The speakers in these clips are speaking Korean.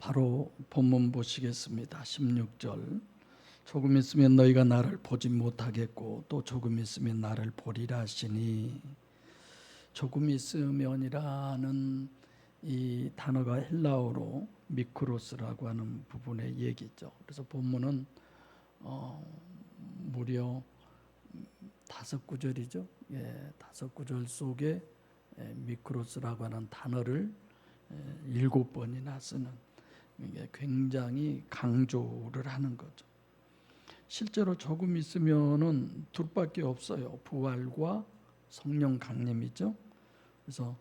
바로 본문 보시겠습니다. 16절. 조금 있으면 너희가 나를 보지 못하겠고 또 조금 있으면 나를 보리라 하시니, 조금 있으면이라는 이 단어가 헬라어로 미크로스라고 하는 부분의 얘기죠. 그래서 본문은 무려 5구절이죠. 5구절 속에 미크로스라고 하는 단어를 7번이나 쓰는, 이게 굉장히 강조를 하는 거죠. 실제로 조금 있으면은 둘밖에 없어요. 부활과 성령 강림이죠. 그래서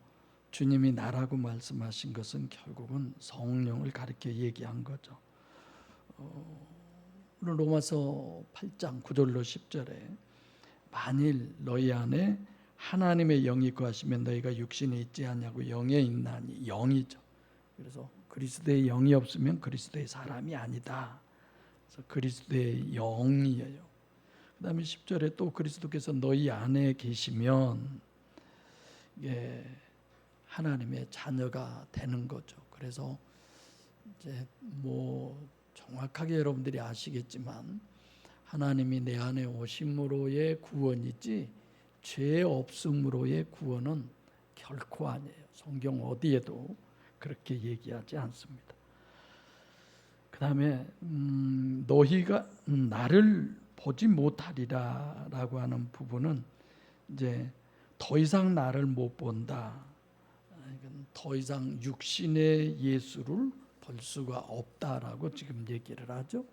주님이 나라고 말씀하신 것은 결국은 성령을 가리켜 얘기한 거죠. 로마서 8장 9절로 10절에 만일 너희 안에 하나님의 영이 거하시면 너희가 육신에 있지 않냐고, 영에 있나니, 영이죠. 그래서 그리스도의 영이 없으면 그리스도의 사람이 아니다. 그래서 그리스도의 영이에요. 그 다음에 10절에 또 그리스도께서 너희 안에 계시면 하나님의 자녀가 되는 거죠. 그래서 이제 정확하게 여러분들이 아시겠지만 하나님이 내 안에 오심으로의 구원이지 죄 없음으로의 구원은 결코 아니에요. 성경 어디에도 그렇게 얘기하지 않습니다. 그 다음에 너희가 나를 보지 못하리라 라고 하는 부분은 이제 더 이상 나를 못 본다, 더 이상 육신의 예수를 볼 수가 없다라고 지금 얘기를 하죠.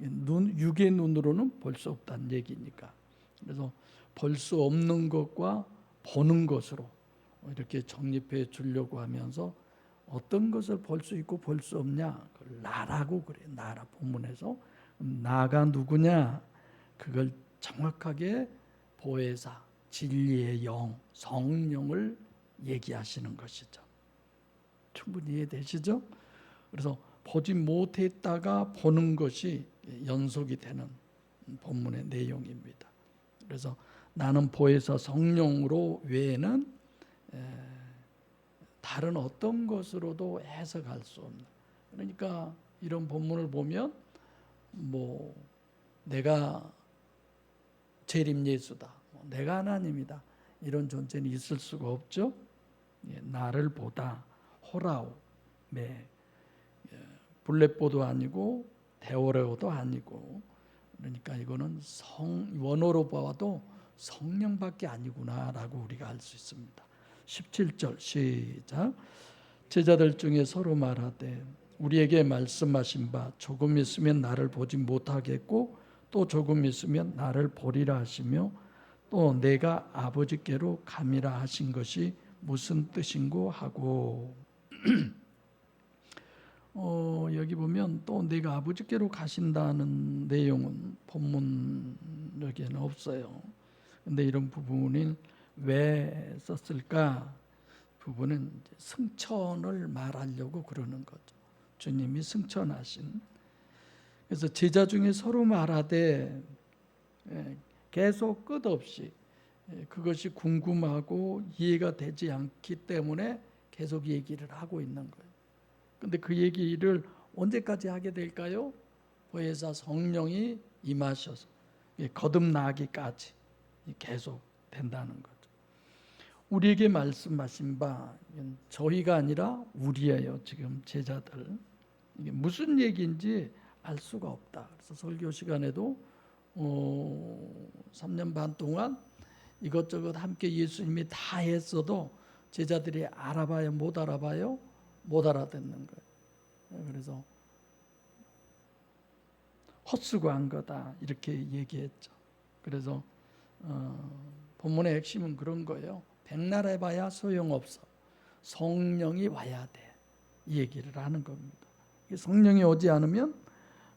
육의 눈으로는 볼 수 없다는 얘기니까. 그래서 볼 수 없는 것과 보는 것으로 이렇게 정립해 주려고 하면서, 어떤 것을 볼 수 있고 볼 수 없냐, 그걸 나라고 그래요. 나라. 본문에서 나가 누구냐, 그걸 정확하게 보혜사, 진리의 영, 성령을 얘기하시는 것이죠. 충분히 이해되시죠? 그래서 보지 못했다가 보는 것이 연속이 되는 본문의 내용입니다. 그래서 나는 보혜사 성령으로 외에는 다른 어떤 것으로도 해석할 수 없는, 그러니까 이런 본문을 보면 내가 재림 예수다, 내가 하나님이다, 이런 존재는 있을 수가 없죠. 나를 보다, 호라오, 블레뽀도 아니고 데오레오도 아니고, 그러니까 이거는 원어로 봐도 성령밖에 아니구나라고 우리가 알 수 있습니다. 17절 시작. 제자들 중에 서로 말하되 우리에게 말씀하신 바 조금 있으면 나를 보지 못하겠고 또 조금 있으면 나를 보리라 하시며 또 내가 아버지께로 감이라 하신 것이 무슨 뜻인고 하고, 여기 보면 또 내가 아버지께로 가신다는 내용은 본문에는 없어요. 근데 이런 부분을 왜 썼을까? 부분은 승천을 말하려고 그러는 거죠. 주님이 승천하신. 그래서 제자 중에 서로 말하되, 계속 끝없이 그것이 궁금하고 이해가 되지 않기 때문에 계속 얘기를 하고 있는 거예요. 근데 그 얘기를 언제까지 하게 될까요? 보혜사 성령이 임하셔서 거듭나기까지 계속 된다는 거죠. 우리에게 말씀하신 바, 저희가 아니라 우리예요. 지금 제자들. 이게 무슨 얘기인지 알 수가 없다. 그래서 설교 시간에도 3년 반 동안 이것저것 함께 예수님이 다 했어도 제자들이 알아봐요? 못 알아봐요? 못 알아듣는 거예요. 그래서 헛수고한 거다 이렇게 얘기했죠. 그래서 본문의 핵심은 그런 거예요. 백날 해봐야 소용없어. 성령이 와야 돼. 이 얘기를 하는 겁니다. 성령이 오지 않으면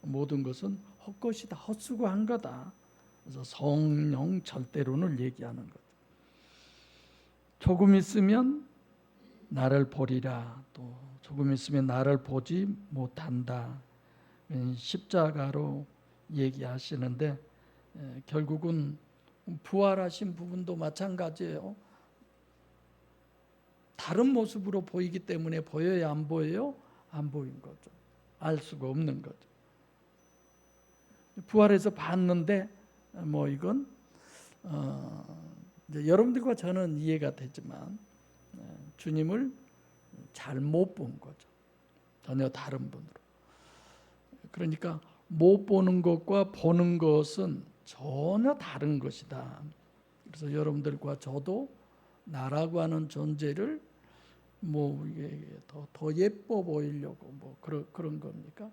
모든 것은 헛것이다, 헛수고한 거다. 그래서 성령 절대론을 얘기하는 거죠. 조금 있으면 나를 보리라, 또 조금 있으면 나를 보지 못한다. 십자가로 얘기하시는데 결국은 부활하신 부분도 마찬가지예요. 다른 모습으로 보이기 때문에 보여야 안 보여요? 안 보인 거죠. 알 수가 없는 거죠. 부활해서 봤는데 뭐 이건 이제 여러분들과 저는 이해가 되지만 주님을 잘 못 본 거죠. 전혀 다른 분으로. 그러니까 못 보는 것과 보는 것은 전혀 다른 것이다. 그래서 여러분들과 저도 나라고 하는 존재를 뭐 이게 더 예뻐 보이려고 뭐 그런 겁니까?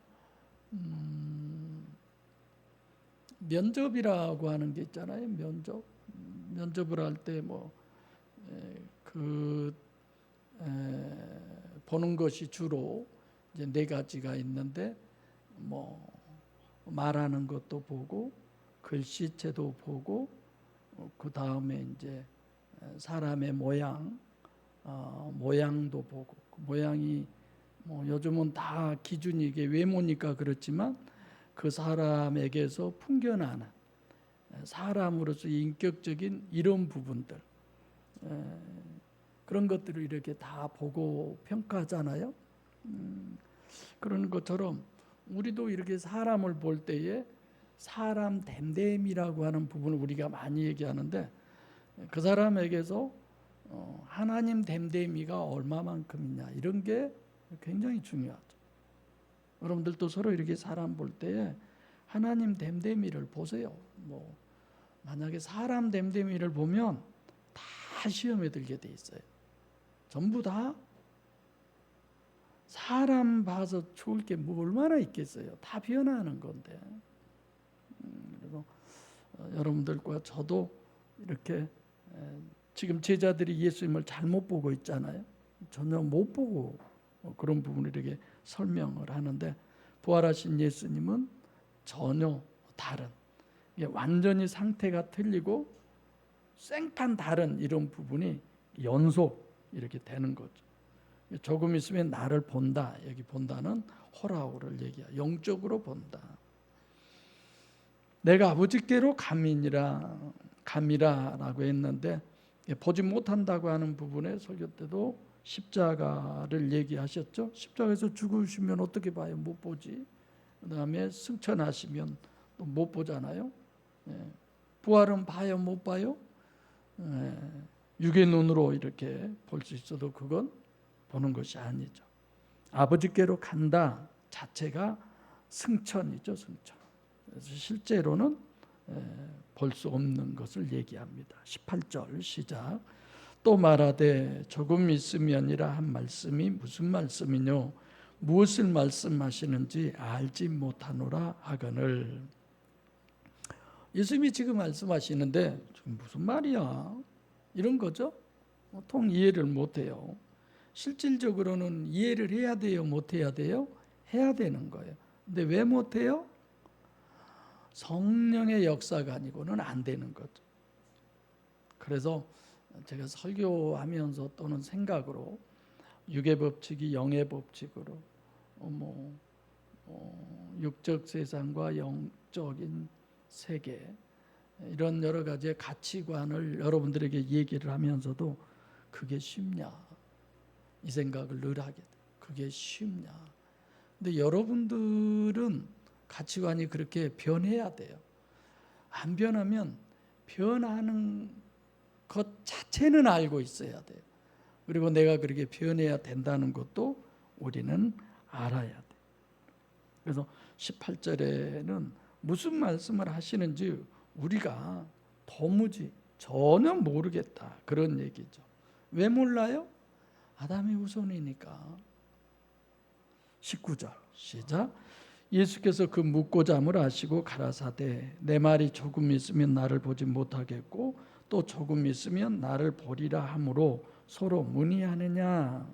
면접이라고 하는 게 있잖아요. 면접을 할 때 뭐 보는 것이 주로 이제 네 가지가 있는데 뭐 말하는 것도 보고 글씨체도 보고 그 다음에 이제 사람의 모양도 보고 그 모양이 뭐 요즘은 다 기준이 이게 외모니까 그렇지만 그 사람에게서 풍겨나는 사람으로서 인격적인 이런 부분들 그런 것들을 이렇게 다 보고 평가하잖아요. 그런 것처럼 우리도 이렇게 사람을 볼 때에 사람 됨됨이라고 하는 부분을 우리가 많이 얘기하는데 그 사람에게서 하나님 됨됨이가 얼마만큼이냐 이런 게 굉장히 중요하죠. 여러분들도 서로 이렇게 사람 볼 때에 하나님 됨됨이를 보세요. 뭐 만약에 사람 됨됨이를 보면 다 시험에 들게 돼 있어요. 전부 다 사람 봐서 좋을 게 뭐 얼마나 있겠어요. 다 변화하는 건데. 그리고 여러분들과 저도 이렇게 지금 제자들이 예수님을 잘못 보고 있잖아요. 전혀 못 보고 그런 부분을 이렇게 설명을 하는데 부활하신 예수님은 전혀 다른 완전히 상태가 틀리고 생판 다른 이런 부분이 연속 이렇게 되는 거죠. 조금 있으면 나를 본다. 여기 본다는 호라오를 얘기해요. 영적으로 본다. 내가 아버지께로 감이라라고 했는데 보지 못한다고 하는 부분에 설교 때도 십자가를 얘기하셨죠. 십자가에서 죽으시면 어떻게 봐요? 못 보지. 그 다음에 승천하시면 또 못 보잖아요. 부활은 봐요? 못 봐요? 육의 눈으로 이렇게 볼 수 있어도 그건 보는 것이 아니죠. 아버지께로 간다 자체가 승천이죠. 승천. 그래서 실제로는 볼 수 없는 것을 얘기합니다. 18절 시작. 또 말하되 조금 있으면이라 한 말씀이 무슨 말씀이뇨? 무엇을 말씀하시는지 알지 못하노라 하거늘. 예수님이 지금 말씀하시는데 지금 무슨 말이야? 이런 거죠. 보통 이해를 못해요. 실질적으로는 이해를 해야 돼요? 못해야 돼요? 해야 되는 거예요. 근데 왜 못해요? 성령의 역사가 아니고는 안 되는 거죠. 그래서 제가 설교하면서 또는 생각으로 육의 법칙이 영의 법칙으로 육적 세상과 영적인 세계 이런 여러 가지의 가치관을 여러분들에게 얘기를 하면서도 그게 쉽냐 이 생각을 늘 하게 돼요. 그게 쉽냐. 근데 여러분들은 가치관이 그렇게 변해야 돼요. 안 변하면 변하는 것 자체는 알고 있어야 돼요. 그리고 내가 그렇게 변해야 된다는 것도 우리는 알아야 돼요. 그래서 18절에는 무슨 말씀을 하시는지 우리가 도무지 전혀 모르겠다 그런 얘기죠. 왜 몰라요? 아담의 후손이니까. 19절 시작. 예수께서 그 묻고자 함을 아시고 가라사대 내 말이 조금 있으면 나를 보지 못하겠고 또 조금 있으면 나를 보리라 하므로 서로 문의하느냐.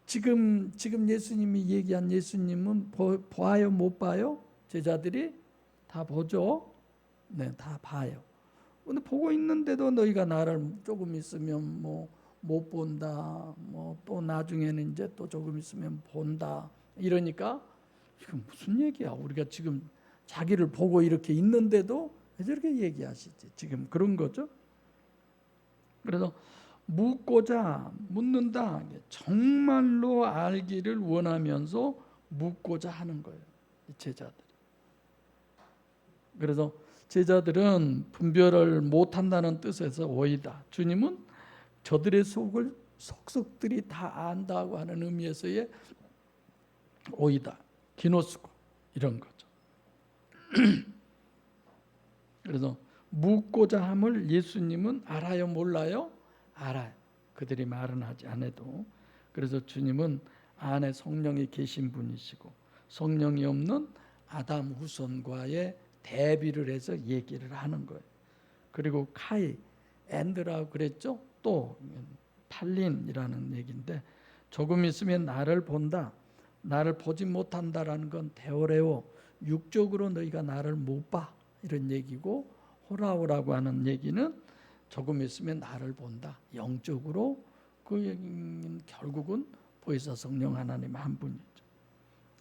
지금 예수님이 얘기한 예수님은 봐요 못 봐요? 제자들이 다 보죠. 네, 다 봐요. 근데 보고 있는데도 너희가 나를 조금 있으면 뭐 못 본다. 뭐 또 나중에는 이제 또 조금 있으면 본다. 이러니까 이건 무슨 얘기야? 우리가 지금 자기를 보고 이렇게 있는데도 왜 저렇게 얘기하시지? 지금 그런 거죠. 그래서 묻고자 묻는다. 정말로 알기를 원하면서 묻고자 하는 거예요, 이 제자들이. 그래서 제자들은 분별을 못한다는 뜻에서 오이다. 주님은 저들의 속을 속속들이 다 안다고 하는 의미에서의 오이다, 기노스코 이런 거죠. 그래서 묻고자 함을 예수님은 알아요, 몰라요? 알아요. 그들이 말은 하지 않아도. 그래서 주님은 안에 성령이 계신 분이시고 성령이 없는 아담 후손과의 대비를 해서 얘기를 하는 거예요. 그리고 카이, 앤드라고 그랬죠? 또 팔린이라는 얘기인데 조금 있으면 나를 본다. 나를 보지 못한다라는 건 데오레오, 육적으로 너희가 나를 못 봐, 이런 얘기고, 호라오라고 하는 얘기는 조금 있으면 나를 본다. 영적으로 그 얘기는 결국은 보혜사 성령 하나님 한 분이죠.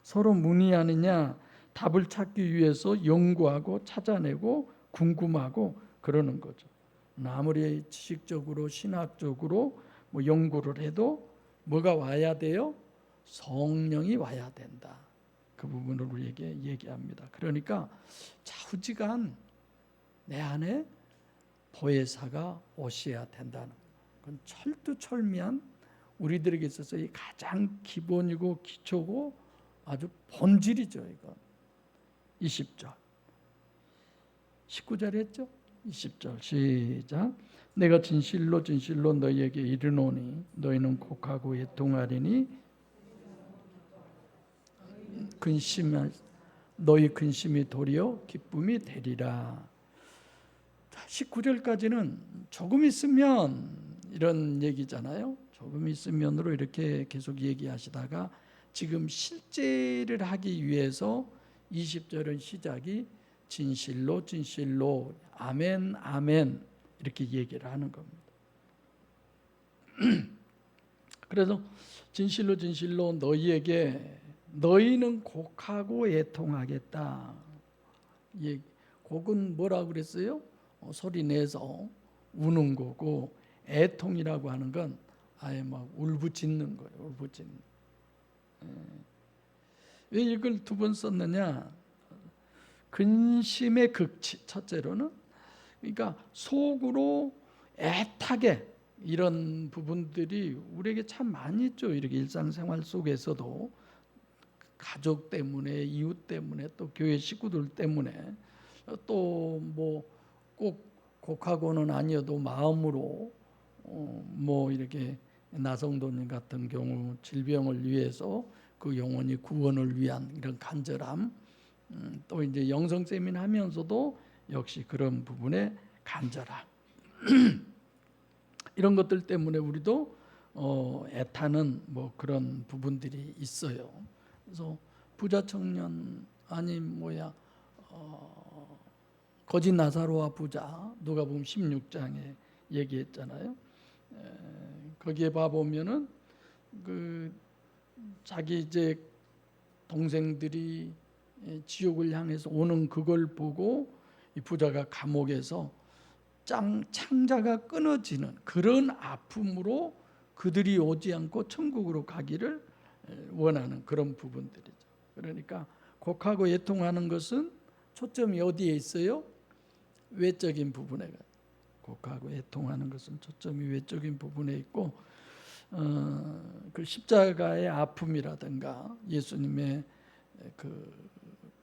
서로 문의하느냐, 답을 찾기 위해서 연구하고 찾아내고 궁금하고 그러는 거죠. 아무리 지식적으로 신학적으로 뭐 연구를 해도 뭐가 와야 돼요? 성령이 와야 된다. 그 부분을 우리에게 얘기합니다. 그러니까 좌우지간 내 안에 보혜사가 오셔야 된다는 건 철두철미한 우리들에게 있어서 이 가장 기본이고 기초고 아주 본질이죠. 이건 20절 19절 했죠? 20절 시작. 내가 진실로 진실로 너희에게 이르노니 너희는 곡하고 애통하리니 너희 근심이 도리어 기쁨이 되리라. 19절까지는 조금 있으면 이런 얘기잖아요. 조금 있으면으로 이렇게 계속 얘기하시다가 지금 실제를 하기 위해서 20절은 시작이 진실로 진실로 아멘 아멘 이렇게 얘기를 하는 겁니다. 그래서 진실로 진실로 너희에게 너희는 곡하고 애통하겠다. 곡은 뭐라고 그랬어요? 소리 내서 우는 거고, 애통이라고 하는 건 아예 막 울부짖는 거예요. 울부짖는. 왜 이걸 두 번 썼느냐? 근심의 극치. 첫째로는 그러니까 속으로 애타게 이런 부분들이 우리에게 참 많이 있죠. 이렇게 일상생활 속에서도 가족 때문에, 이웃 때문에, 또 교회 식구들 때문에, 또 뭐 꼭 곡하고는 아니어도 마음으로 뭐 이렇게 나성도님 같은 경우 질병을 위해서 그 영혼이 구원을 위한 이런 간절함, 또 이제 영성 세민하면서도 역시 그런 부분에 간절함 이런 것들 때문에 우리도 애타는 뭐 그런 부분들이 있어요. 그래서 부자 청년 아님 거짓 나사로와 부자 누가복음 16장에 얘기했잖아요. 거기에 봐 보면은 그 자기 이제 동생들이 지옥을 향해서 오는 그걸 보고 이 부자가 감옥에서 창자가 끊어지는 그런 아픔으로 그들이 오지 않고 천국으로 가기를 원하는 그런 부분들이죠. 그러니까 곡하고 애통하는 것은 초점이 어디에 있어요? 외적인 부분에. 곡하고 애통하는 것은 초점이 외적인 부분에 있고, 그 십자가의 아픔이라든가 예수님의 그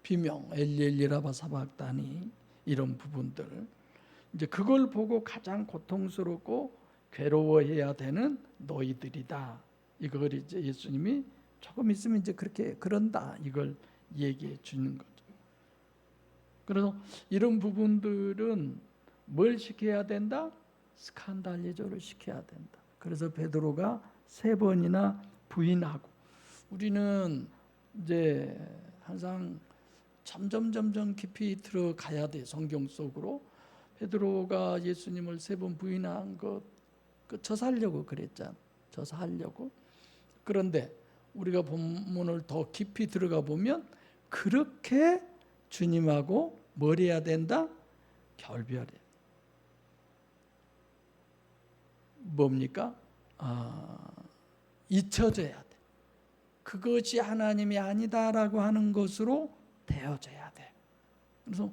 비명 엘리엘리라바 사박다니 이런 부분들, 이제 그걸 보고 가장 고통스럽고 괴로워해야 되는 너희들이다. 이걸 이제 예수님이 조금 있으면 이제 그렇게 그런다 이걸 얘기해 주는 거죠. 그래서 이런 부분들은 뭘 시켜야 된다? 스칸달리조를 시켜야 된다. 그래서 베드로가 3번이나 부인하고, 우리는 이제 항상 점점 깊이 들어가야 돼. 성경 속으로 베드로가 예수님을 3번 부인한 것, 저 살려고 그랬잖아. 저 살려고. 그런데 우리가 본문을 더 깊이 들어가 보면 그렇게 주님하고 뭘 해야 된다? 결별해. 뭡니까? 잊혀져야 돼. 그것이 하나님이 아니다라고 하는 것으로 되어져야 돼. 그래서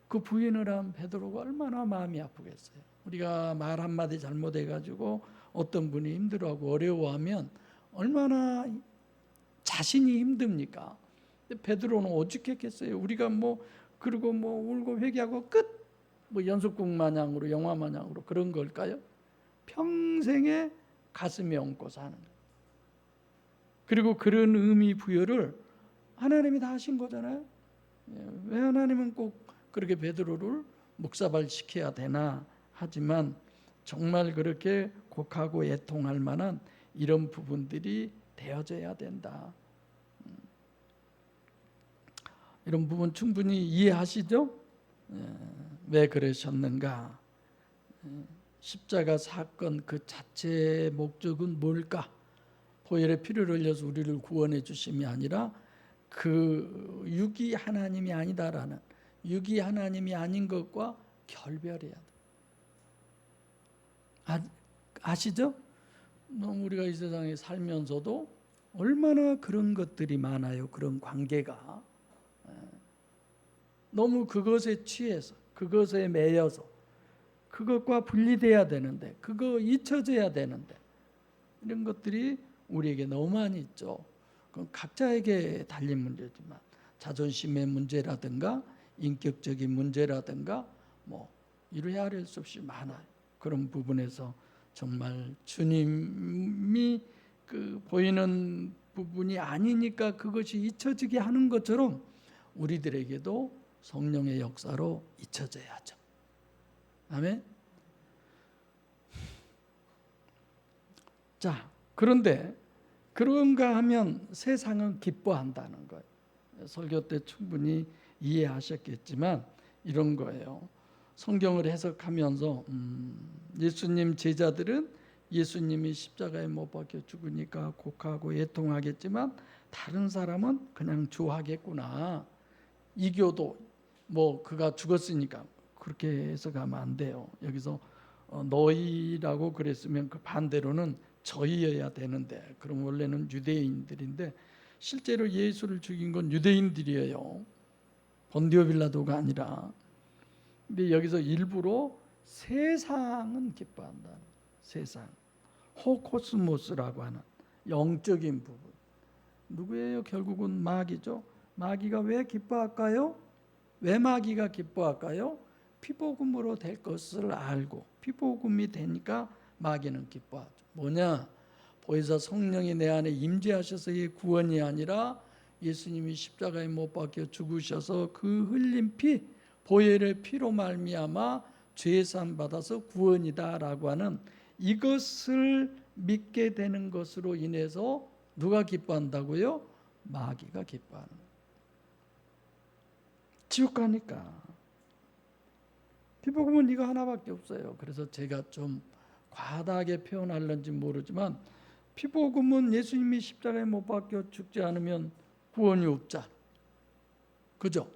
그 부인을 한 베드로가 얼마나 마음이 아프겠어요. 우리가 말 한마디 잘못해가지고 어떤 분이 힘들어하고 어려워하면 얼마나 자신이 힘듭니까? 근데 베드로는 오죽했겠어요. 우리가 그리고 울고 회개하고 끝, 연속극 마냥으로 영화 마냥으로 그런 걸까요? 평생에 가슴에 얹고 사는 거예요. 그리고 그런 의미 부여를 하나님이 다 하신 거잖아요. 왜 하나님은 꼭 그렇게 베드로를 묵사발 시켜야 되나 하지만 정말 그렇게 곡하고 애통할 만한 이런 부분들이 되어져야 된다. 이런 부분 충분히 이해하시죠? 왜 그러셨는가? 십자가 사건 그 자체의 목적은 뭘까? 보혈의 피를 흘려서 우리를 구원해 주심이 아니라 그 육이 하나님이 아니다라는, 육이 하나님이 아닌 것과 결별해야 돼. 아시죠? 우리가 이 세상에 살면서도 얼마나 그런 것들이 많아요. 그런 관계가 너무 그것에 취해서, 그것에 매여서 그것과 분리돼야 되는데, 그거 잊혀져야 되는데, 이런 것들이 우리에게 너무 많이 있죠. 그건 각자에게 달린 문제지만 자존심의 문제라든가 인격적인 문제라든가 이루야 할 수 없이 많아요. 그런 부분에서 정말 주님이 그 보이는 부분이 아니니까 그것이 잊혀지게 하는 것처럼 우리들에게도 성령의 역사로 잊혀져야죠. 아멘. 자, 그런데 그런가 하면 세상은 기뻐한다는 거예요. 설교 때 충분히 이해하셨겠지만 이런 거예요. 성경을 해석하면서 예수님 제자들은 예수님이 십자가에 못 박혀 죽으니까 곡하고 애통하겠지만 다른 사람은 그냥 좋아하겠구나. 이교도 그가 죽었으니까 그렇게 해석하면 안 돼요. 여기서 너희라고 그랬으면 그 반대로는 저희여야 되는데, 그럼 원래는 유대인들인데 실제로 예수를 죽인 건 유대인들이에요. 본디오 빌라도가 아니라. 근데 여기서 일부러 세상은 기뻐한다. 세상. 호코스모스라고 하는 영적인 부분. 누구예요? 결국은 마귀죠. 마귀가 왜 기뻐할까요? 왜 마귀가 기뻐할까요? 피복음으로 될 것을 알고 피복음이 되니까 마귀는 기뻐하죠. 뭐냐? 보혜사 성령이 내 안에 임재하셔서의 구원이 아니라 예수님이 십자가에 못 박혀 죽으셔서 그 흘린 피, 보혈의 피로 말미암아 죄산 받아서 구원이다라고 하는 이것을 믿게 되는 것으로 인해서 누가 기뻐한다고요? 마귀가 기뻐하는 거예요. 지옥 가니까. 피복음은 이거 하나밖에 없어요. 그래서 제가 좀 과다하게 표현할는지 모르지만 피복음은 예수님이 십자가에 못 박혀 죽지 않으면 구원이 없자. 그죠?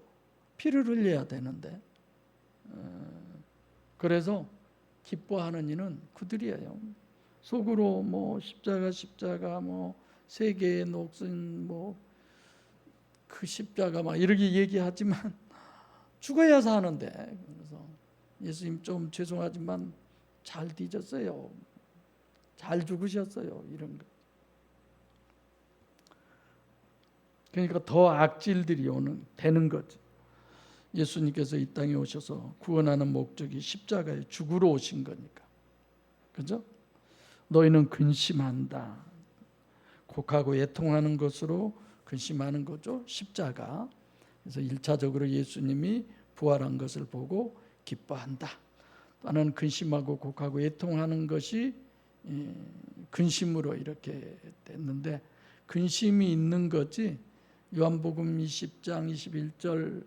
피를 흘려야 되는데. 그래서 기뻐하는 이는 그들이에요. 속으로 십자가 세계의 녹슨 그 십자가 이렇게 얘기하지만 죽어야 사는데. 그래서 예수님 좀 죄송하지만 잘 뒤졌어요. 잘 죽으셨어요. 이런 거. 그러니까 더 악질들이 되는 거죠. 예수님께서 이 땅에 오셔서 구원하는 목적이 십자가에 죽으러 오신 거니까. 그죠? 너희는 근심한다. 곡하고 애통하는 것으로 근심하는 거죠. 십자가. 그래서 1차적으로 예수님이 부활한 것을 보고 기뻐한다. 나는 근심하고 곡하고 애통하는 것이 근심으로 이렇게 됐는데, 근심이 있는 거지. 요한복음 20장 21절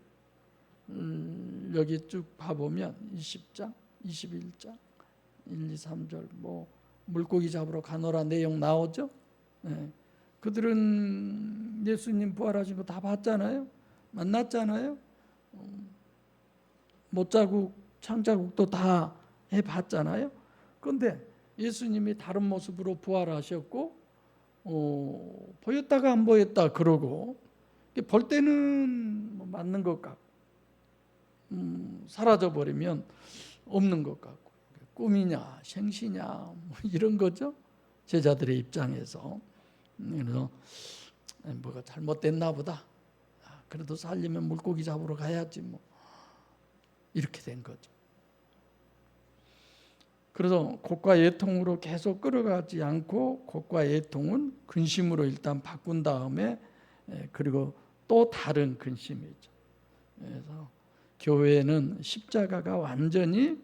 여기 쭉 봐보면 20장 21장 1, 2, 3절 물고기 잡으러 가노라 내용 나오죠. 네. 그들은 예수님 부활하신 거 다 봤잖아요. 만났잖아요. 못자국 창자국도 다 해봤잖아요. 그런데 예수님이 다른 모습으로 부활하셨고 보였다가 안 보였다 그러고 볼 때는 뭐 맞는 것 같고 사라져 버리면 없는 것 같고 꿈이냐 생시냐 뭐 이런 거죠. 제자들의 입장에서. 그래서 뭐가 잘못됐나 보다. 그래도 살려면 물고기 잡으러 가야지 뭐 이렇게 된 거죠. 그래서 곡과 예통으로 계속 끌어가지 않고 곡과 예통은 근심으로 일단 바꾼 다음에 그리고 또 다른 근심이죠. 그래서 교회는 십자가가 완전히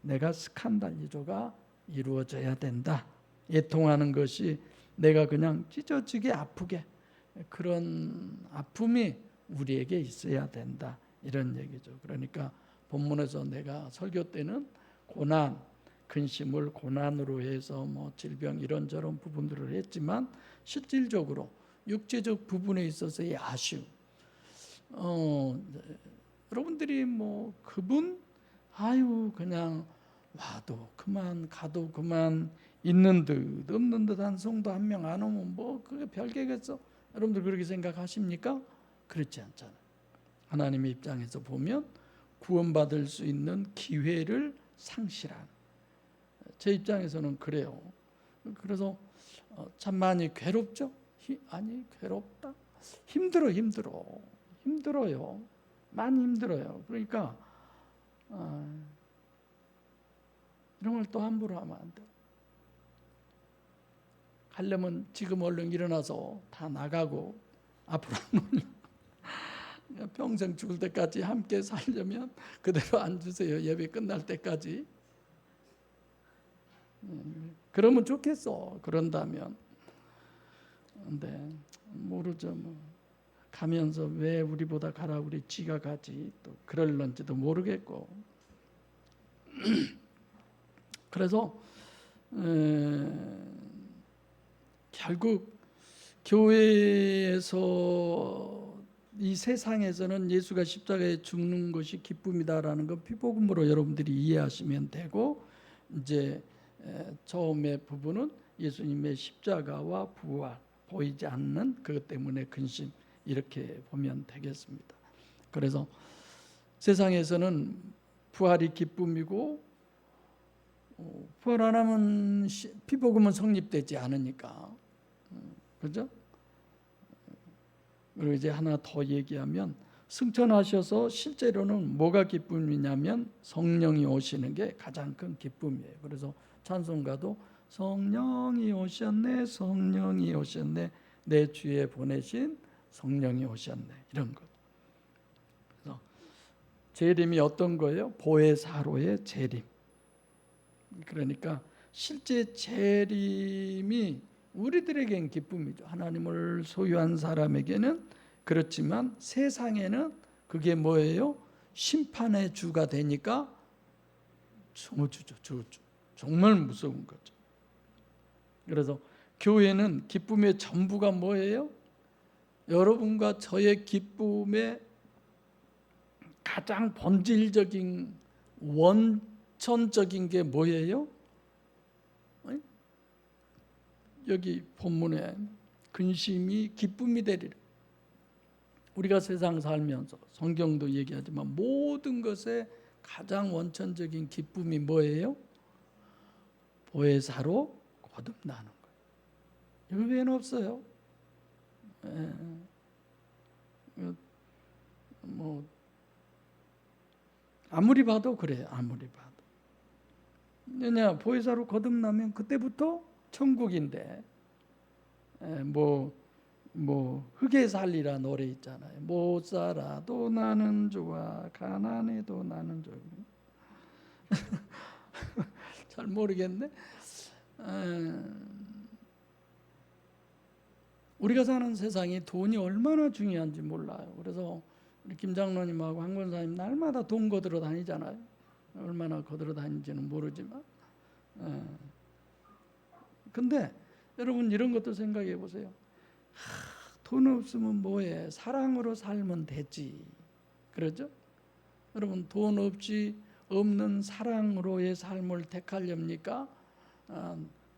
내가 스칸달리조가 이루어져야 된다. 예통하는 것이 내가 그냥 찢어지게 아프게 그런 아픔이 우리에게 있어야 된다. 이런 얘기죠. 그러니까 본문에서 내가 설교 때는 고난, 근심을 고난으로 해서 뭐 질병 이런저런 부분들을 했지만 실질적으로 육체적 부분에 있어서의 아쉬움. 여러분들이 뭐 그분 그냥 와도 그만 가도 그만 있는 듯 없는 듯한 성도 한 명 안 오면 뭐 그게 별개겠어? 여러분들 그렇게 생각하십니까? 그렇지 않잖아요. 하나님의 입장에서 보면 구원받을 수 있는 기회를 상실한 제 입장에서는 그래요. 그래서 참 많이 괴롭죠? 아니 괴롭다? 힘들어요. 많이 힘들어요. 그러니까 이런 걸 또 함부로 하면 안 돼. 하려면 지금 얼른 일어나서 다 나가고 앞으로 평생 죽을 때까지 함께 살려면 그대로 앉으세요. 예배 끝날 때까지. 그러면 좋겠어. 그런다면. 근데 모르죠. 뭐. 가면서 왜 우리보다 가라 우리 지가 가지 또 그럴런지도 모르겠고. 그래서 결국 교회에서 이 세상에서는 예수가 십자가에 죽는 것이 기쁨이다라는 건 피복음으로 여러분들이 이해하시면 되고, 이제 처음의 부분은 예수님의 십자가와 부활, 보이지 않는 그것 때문에 근심, 이렇게 보면 되겠습니다. 그래서 세상에서는 부활이 기쁨이고 부활 안 하면 피복음은 성립되지 않으니까, 그죠? 그리고 이제 하나 더 얘기하면 승천하셔서 실제로는 뭐가 기쁨이냐면 성령이 오시는 게 가장 큰 기쁨이에요. 그래서 찬송가도 성령이 오셨네, 성령이 오셨네, 내 주에 보내신 성령이 오셨네, 이런 것. 그래서 재림이 어떤 거예요? 보혜사로의 재림. 그러니까 실제 재림이 우리들에겐 기쁨이죠. 하나님을 소유한 사람에게는. 그렇지만 세상에는 그게 뭐예요? 심판의 주가 되니까 저주죠. 저주. 정말 무서운 거죠. 그래서 교회는 기쁨의 전부가 뭐예요? 여러분과 저의 기쁨의 가장 본질적인 원천적인 게 뭐예요? 여기 본문에 근심이 기쁨이 되리라. 우리가 세상 살면서 성경도 얘기하지만 모든 것의 가장 원천적인 기쁨이 뭐예요? 보혜사로 거듭나는 거예요. 이거 외에는 없어요. 뭐 아무리 봐도 그래요. 아무리 봐도. 왜냐, 보혜사로 거듭나면 그때부터 천국인데, 뭐 흙에 살리라 노래 있잖아요. 못 살아도 나는 좋아, 가난해도 나는 좋아. 잘 모르겠네. 우리가 사는 세상이 돈이 얼마나 중요한지 몰라요. 그래서 우리 김 장로님하고 한 권사님 날마다 돈 거들어 다니잖아요. 얼마나 거들어 다니는지는 모르지만. 근데 여러분 이런 것도 생각해 보세요. 돈 없으면 뭐해? 사랑으로 살면 되지. 그러죠? 여러분 돈 없는 사랑으로의 삶을 택하렵니까?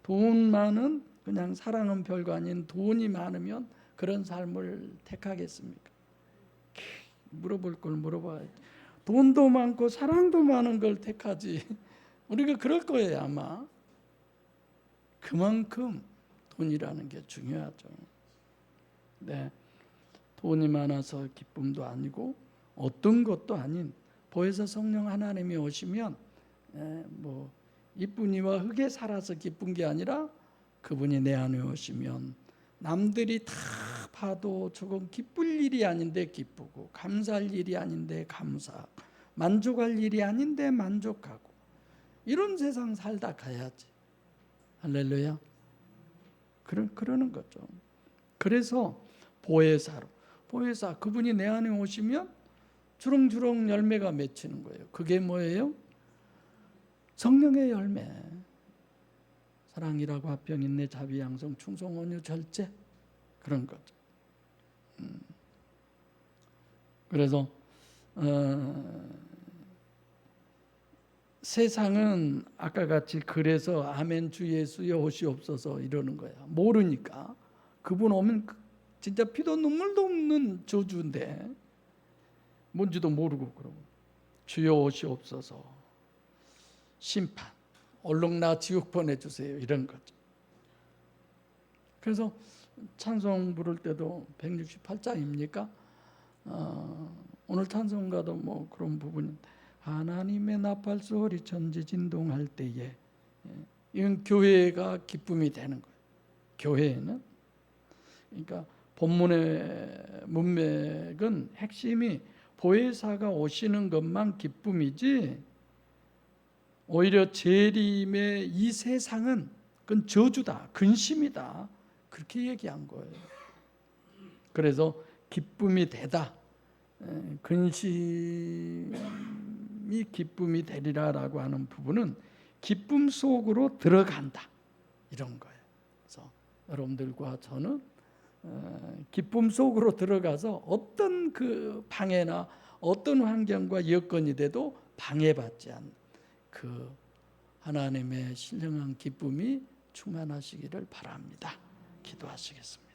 돈 많은 그냥 사랑은 별거 아닌 돈이 많으면 그런 삶을 택하겠습니까? 물어볼 걸 물어봐야지. 돈도 많고 사랑도 많은 걸 택하지. 우리가 그럴 거예요 아마. 그만큼 돈이라는 게 중요하죠. 네, 돈이 많아서 기쁨도 아니고 어떤 것도 아닌 보혜사 성령 하나님이 오시면 뭐 이쁜 이와 흙에 살아서 기쁜 게 아니라 그분이 내 안에 오시면 남들이 다 봐도 저건 기쁠 일이 아닌데 기쁘고 감사할 일이 아닌데 감사하고 만족할 일이 아닌데 만족하고 이런 세상 살다 가야지. 할렐루야. 그러는 거죠. 그래서 보혜사 그분이 내 안에 오시면 주렁주렁 열매가 맺히는 거예요. 그게 뭐예요? 성령의 열매. 사랑이라고 화평 인내 자비 양성 충성 온유 절제 그런 거죠. 그래서 세상은 아까 같이 그래서 아멘 주 예수여 오시옵소서 이러는 거야. 모르니까. 그분 오면 진짜 피도 눈물도 없는 저주인데 뭔지도 모르고 그러고 주여 오시옵소서 심판 얼른 나 지옥 보내주세요 이런 거죠. 그래서 찬송 부를 때도 168장입니까? 오늘 찬송가도 뭐 그런 부분인데 하나님의 나팔 소리 천지진동할 때에 이건 교회가 기쁨이 되는 거예요. 교회에는 그러니까 본문의 문맥은 핵심이 보혜사가 오시는 것만 기쁨이지 오히려 재림의 이 세상은 그건 저주다, 근심이다 그렇게 얘기한 거예요. 그래서 기쁨이 되다, 근심이 기쁨이 되리라라고 하는 부분은 기쁨 속으로 들어간다 이런 거예요. 그래서 여러분들과 저는 기쁨 속으로 들어가서 어떤 그 방해나 어떤 환경과 여건이 돼도 방해받지 않는 그 하나님의 신령한 기쁨이 충만하시기를 바랍니다. 기도하시겠습니다.